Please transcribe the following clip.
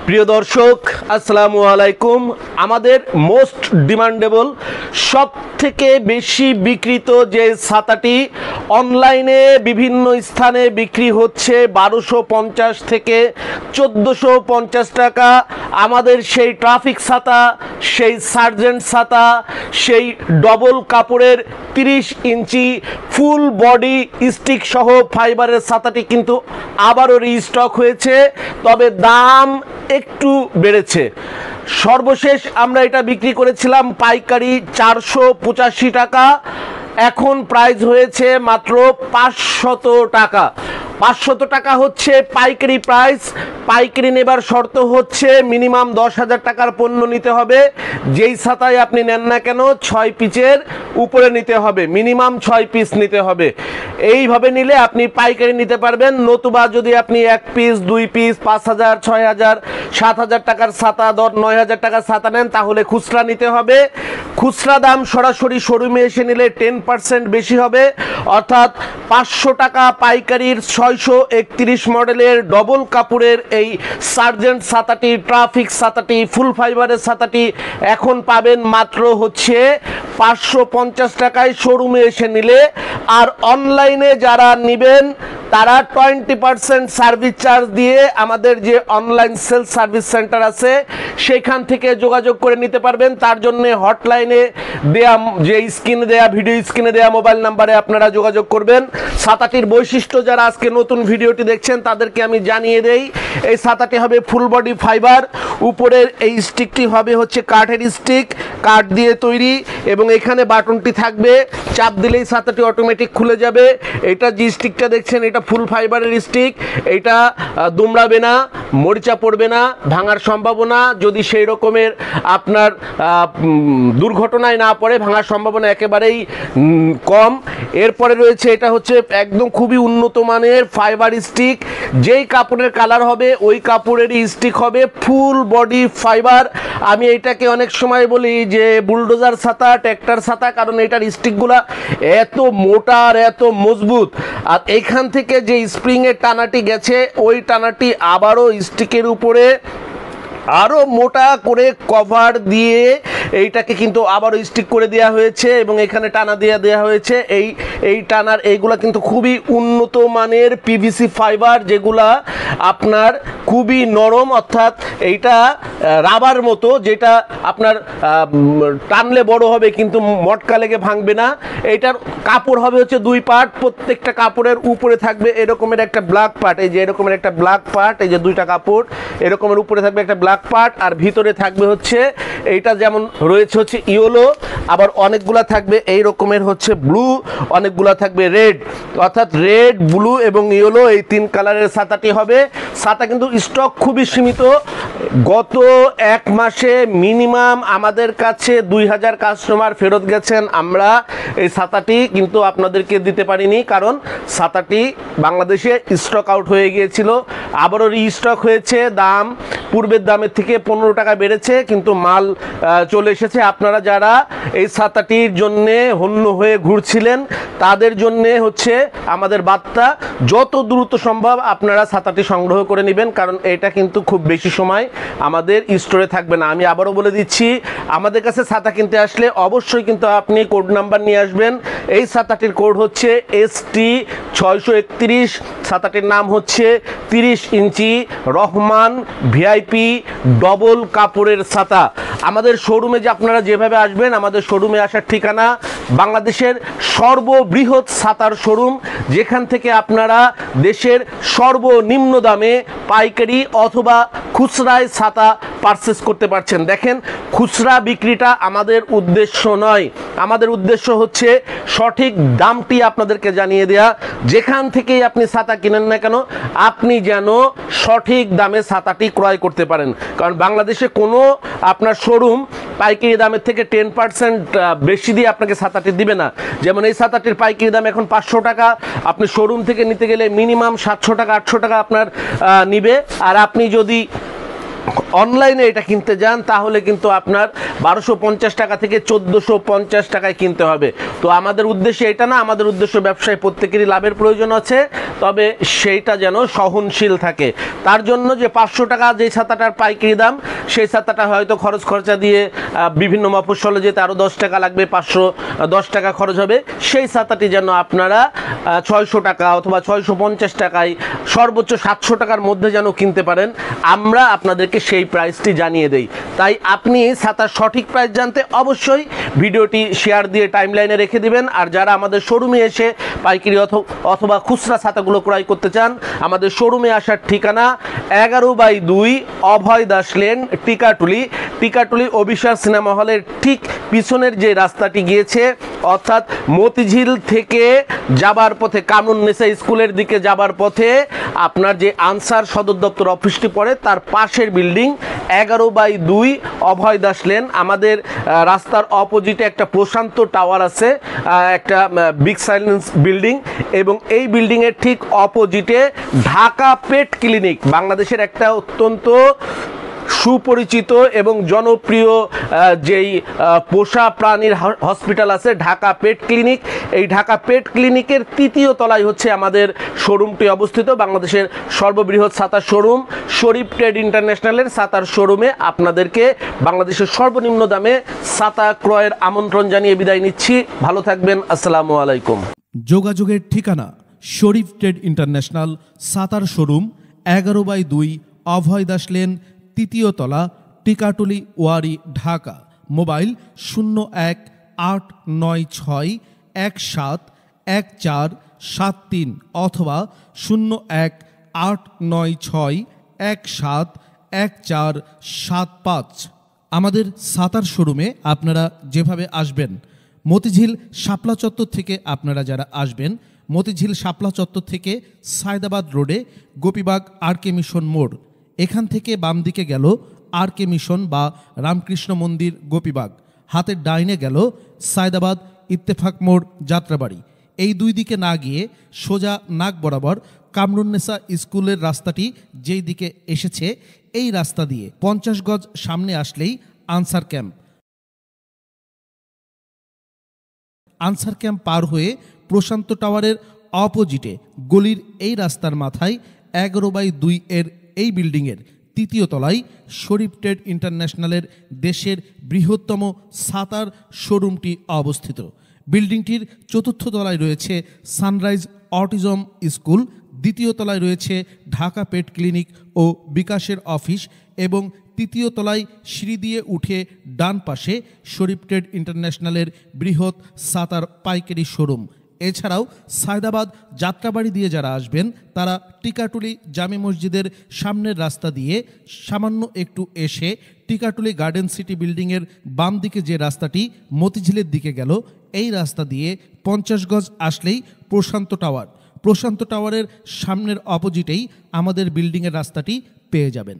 প্রিয় দর্শক আসসালামু আলাইকুম। আমাদের মোস্ট ডিমান্ডেবল সব থেকে বেশি বিক্রিত যে ছাতাটি অনলাইনে বিভিন্ন স্থানে বিক্রি হচ্ছে 1250 থেকে 1450 টাকা, আমাদের সেই ট্রাফিক ছাতা, সেই সার্জেন্ট ছাতা, সেই ডবল কাপড়ের 30 ইঞ্চি ফুল বডি স্টিক সহ ফাইবারের ছাতাটি কিন্তু আবারও রিস্টক হয়েছে, তবে দাম একটু বেড়েছে। সর্বশেষ আমরা এটা বিক্রি করেছিলাম পাইকারি 485 টাকা, এখন প্রাইস হয়েছে মাত্র 500 টাকা। 500 টাকা হচ্ছে পাইকারি প্রাইস। পাইকারি নেবার শর্ত হচ্ছে মিনিমাম 10,000 টাকার পণ্য নিতে হবে। যেই ছাতায় আপনি নেন না কেন 6 পিসের উপরে নিতে হবে, মিনিমাম 6 পিস নিতে হবে। এইভাবে নিলে আপনি পাইকারি নিতে পারবেন। নতুবা যদি আপনি 1 পিস 2 পিস 5,000 6,000 7,000 টাকার ছাতা 9,000 টাকার ছাতা নেন তাহলে খুচরা নিতে হবে। খুচরা দাম সরাসরি শোরুমে এসে নিলে 10% বেশি হবে, অর্থাৎ 500 টাকা পাইকারির 631 মডেলের ডবল কাপড়ের এই সার্জেন্ট ছাতাটি, ট্রাফিক ছাতাটি, ফুল ফাইবারের ছাতাটি এখন পাবেন মাত্র হচ্ছে 550 টাকায় শোরুমে এসে নিলে। আর অনলাইনে যারা নেবেন তারা 20% সার্ভিস চার্জ দিয়ে আমাদের যে অনলাইন সেলস সার্ভিস সেন্টার আছে সেখান থেকে যোগাযোগ করে নিতে পারবেন। তার জন্য হটলাইনে দেয়া, যে স্ক্রিনে দেয়া, ভিডিও স্ক্রিনে দেয়া মোবাইল নাম্বারে আপনারা যোগাযোগ করবেন। ছাতাটির বৈশিষ্ট্য যারা আজকে নতুন ভিডিওটি দেখছেন তাদেরকে আমি জানিয়ে দেই। এই ছাতাটি হবে ফুল বডি ফাইবার, উপরের এই স্টিকটি হবে হচ্ছে কাঠের স্টিক, কাঠ দিয়ে তৈরি, এবং এখানে বাটনটি থাকবে, চাপ দিলেই ছাতাটি অটোমেটিক খুলে যাবে। এটা যে স্টিকটা দেখছেন এটা ফুল ফাইবারের স্টিক, এটা দুমড়াবে না, মরিচা পড়বে না, ভাঙার সম্ভাবনা যদি সেই রকমের আপনার দুর্ঘটনায় না পড়ে, ভাঙার সম্ভাবনা একেবারেই কম। এরপরে রয়েছে এটা হচ্ছে একদম খুবই উন্নত মানের ফাইবার স্টিক, যেই কাপড়ের কালার হবে ওই কাপড়েরই স্টিক হবে, ফুল বডি ফাইবার। আমি এটাকে অনেক সময় বলি যে বুলডোজার ছাতা, ট্র্যাক্টর ছাতা, কারণ এটার স্টিকগুলা এত মোটা আর এত মজবুত। আর এইখান থেকে যে স্প্রিংয়ের টানাটি গেছে ওই টানাটি আবারও স্টিকের উপরে আরও মোটা করে কভার দিয়ে এইটাকে কিন্তু আবারও স্টিক করে দেওয়া হয়েছে, এবং এখানে টানা দিয়ে দেওয়া হয়েছে। এই টানার এইগুলা কিন্তু খুবই উন্নত মানের পিভিসি ফাইবার, যেগুলা আপনার খুবই নরম, অর্থাৎ এইটা রাবার মতো, যেটা আপনার টানলে বড় হবে কিন্তু মটকা লেগে ভাঙবে না। এইটার কাপড় হবে হচ্ছে 2 পার্ট, প্রত্যেকটা কাপড়ের উপরে থাকবে এরকমের একটা ব্ল্যাক পার্ট, এই যে এরকমের একটা ব্ল্যাক পার্ট, এই যে 2টা কাপড় এরকমের উপরে থাকবে একটা ব্ল্যাক পার্ট, আর ভিতরে থাকবে হচ্ছে এইটা যেমন রয়েছে হচ্ছে ইয়েলো, আবার অনেকগুলা থাকবে এই রকমের হচ্ছে ব্লু, অনেকগুলা থাকবে রেড, অর্থাৎ রেড, ব্লু এবং ইয়েলো, এই 3 কালারের ছাতাটি হবে। ছাতা কিন্তু স্টক খুবই সীমিত। গত 1 মাসে মিনিমাম আমাদের কাছে 2000 কাস্টমার ফেরত গেছেন। আমরা এই ছাতাটি কিন্তু আপনাদেরকে দিতে পারিনি, কারণ ছাতাটি বাংলাদেশে স্টক আউট হয়ে গিয়েছিল, আবারও রিস্টক হয়েছে। দাম পূর্বের দামের থেকে 15 টাকা বেড়েছে, কিন্তু মাল চলে এসেছে। আপনারা যারা এই ছাতাটির জন্যে হন্য হয়ে ঘুরছিলেন তাদের জন্যে হচ্ছে আমাদের বার্তা, যত দ্রুত সম্ভব আপনারা ছাতাটি সংগ্রহ করে নেবেন, কারণ এটা কিন্তু খুব বেশি সময় আমাদের স্টোরে থাকবে না। আমি আবারও বলে দিচ্ছি, আমাদের কাছে ছাতা কিনতে আসলে অবশ্যই কিন্তু আপনি কোড নাম্বার নিয়ে আসবেন। এই ছাতাটির কোড হচ্ছে ST 631। ছাতাটির নাম হচ্ছে 30 ইঞ্চি রহমান VIP ডবল কাপড়ের ছাতা। আমাদের শোরুমে যে আপনারা যেভাবে আসবেন, আমাদের শোরুমে আসার ঠিকানা বাংলাদেশের সর্ববৃহৎ ছাতার শোরুম, যেখান থেকে আপনারা দেশের সর্বনিম্ন দামে পাইকারি অথবা খুচরায় ছাতা পারচেস করতে পারছেন। দেখেন, খুচরা বিক্রিটা আমাদের উদ্দেশ্য নয়, আমাদের উদ্দেশ্য হচ্ছে সঠিক দামটি আপনাদেরকে জানিয়ে দেয়া। যেখান থেকেই আপনি ছাতা কিনেন না কেন আপনি যেন সঠিক দামে ছাতাটি ক্রয় করতে পারেন, কারণ বাংলাদেশে কোনো আপনার শোরুম পাইকারি দামের থেকে 10% বেশি দিয়ে আপনাকে ছাতাটি দিবে না। যেমন এই ছাতাটির পাইকারি দাম এখন 500 টাকা, আপনি শোরুম থেকে নিতে গেলে মিনিমাম 700 টাকা 800 টাকা আপনার নিবে। আর আপনি যদি অনলাইনে এটা কিনতে যান তাহলে কিন্তু আপনার 1250 টাকা থেকে 1450 টাকায় কিনতে হবে। তো আমাদের উদ্দেশ্য এটা না, আমাদের উদ্দেশ্য ব্যবসায় প্রত্যেকেরই লাভের প্রয়োজন আছে, তবে সেইটা যেন সহনশীল থাকে। তার জন্য যে 500 টাকা যে ছাতাটার পাইকারি দাম, সেই ছাতাটা হয়তো খরচ খরচা দিয়ে বিভিন্ন মফস্বলে যেতে আরও 10 টাকা লাগবে, 510 টাকা খরচ হবে, সেই ছাতাটি যেন আপনারা 600 টাকা অথবা 650 টাকায় সর্বোচ্চ 700 টাকার মধ্যে যেন কিনতে পারেন, আমরা আপনাদেরকে সেই প্রাইসটি জানিয়ে দেই। তাই আপনি ছাতার সঠিক প্রাইস জানতে অবশ্যই ভিডিওটি শেয়ার দিয়ে টাইমলাইনে রেখে দিবেন। আর যারা আমাদের শোরুমে এসে পাইকারি অথবা খুচরা ছাতাগুলো ক্রয় করতে চান, আমাদের শোরুমে আসার ঠিকানা 11/2 অভয় দাস লেন, টিকাটুলি অবিশ্বাস সিনেমা হলের ঠিক পিছনের যে রাস্তাটি গিয়েছে, অর্থাৎ মতিঝিল থেকে যাবার পথে কামরুন্নেসা স্কুলের দিকে যাবার পথে আপনার যে আনসার সদর দপ্তর অফিসটি পড়ে, তার পাশের বিল্ডিং 11/2 অভয় দাস লেন। আমাদের রাস্তার অপোজিটে একটা প্রশান্ত টাওয়ার আছে, একটা বিগ সাইলেন্স বিল্ডিং, এবং এই বিল্ডিংয়ের ঠিক অপোজিটে ঢাকা পেট ক্লিনিক, বাংলাদেশের একটা অত্যন্ত সুপরিচিত এবং জনপ্রিয় যেই পোষা প্রাণীর হসপিটাল আছে ঢাকা পেট ক্লিনিক। এই ঢাকা পেট ক্লিনিকের 3য় তলায় হচ্ছে আমাদের শোরুমটি অবস্থিত। বাংলাদেশের সর্ববৃহৎ ছাতার শোরুম শরীফ ট্রেড ইন্টারন্যাশনালের ছাতার শোরুমে আপনাদেরকে বাংলাদেশের সর্বনিম্ন দামে ছাতা ক্রয়ের আমন্ত্রণ জানিয়ে বিদায় নিচ্ছি। ভালো থাকবেন, আসসালামু আলাইকুম। যোগাযোগের ঠিকানা শরীফ ট্রেড ইন্টারন্যাশনাল ছাতার শোরুম, 11/2 অভয় দাস লেন, 3য় তলা, টিকাটুলি, ওয়ারি, ঢাকা। মোবাইল 01-896-171473 অথবা 01-896-171475। আমাদের ছাতার শোরুমে আপনারা যেভাবে আসবেন, মতিঝিল শাপলা চত্বর থেকে আপনারা যারা আসবেন, মতিঝিল শাপলা চত্বর থেকে সায়দাবাদ রোডে গোপীবাগ আর.কে মিশন মোড়, এখান থেকে বাম দিকে গেল আর.কে মিশন বা রামকৃষ্ণ মন্দির গোপীবাগ, হাতের ডাইনে গেল সায়দাবাদ ইত্তেফাক মোড় যাত্রাবাড়ি। এই দুই দিকে না গিয়ে সোজা নাক বরাবর কামরুন্নেসা স্কুলের রাস্তাটি যেই দিকে এসেছে, এই রাস্তা দিয়ে 50 গজ সামনে আসলেই আনসার ক্যাম্প। আনসার ক্যাম্প পার হয়ে প্রশান্ত টাওয়ারের অপোজিটে গলির এই রাস্তার মাথায় 11/2 এর এই বিল্ডিংয়ের 3য় তলায় শরীফ ট্রেড ইন্টারন্যাশনালের দেশের বৃহত্তম ছাতার শোরুমটি অবস্থিত। বিল্ডিংটির 4র্থ তলায় রয়েছে সানরাইজ অটিজম স্কুল, 2য় তলায় রয়েছে ঢাকা পেট ক্লিনিক ও বিকাশের অফিস, এবং 3য় তলায় সিঁড়ি দিয়ে উঠে ডান পাশে শরীফ ট্রেড ইন্টারন্যাশনালের বৃহৎ ছাতার পাইকারি শোরুম। এছাড়াও সায়দাবাদ যাত্রাবাড়ি দিয়ে যারা আসবেন, তারা টিকাটুলি জামে মসজিদের সামনের রাস্তা দিয়ে সামান্য একটু এসে টিকাটুলি গার্ডেন সিটি বিল্ডিংয়ের বাম দিকে যে রাস্তাটি মতিঝিলের দিকে গেল, এই রাস্তা দিয়ে 50 গজ আসলেই প্রশান্ত টাওয়ারের সামনের অপোজিটেই আমাদের বিল্ডিংয়ের রাস্তাটি পেয়ে যাবেন।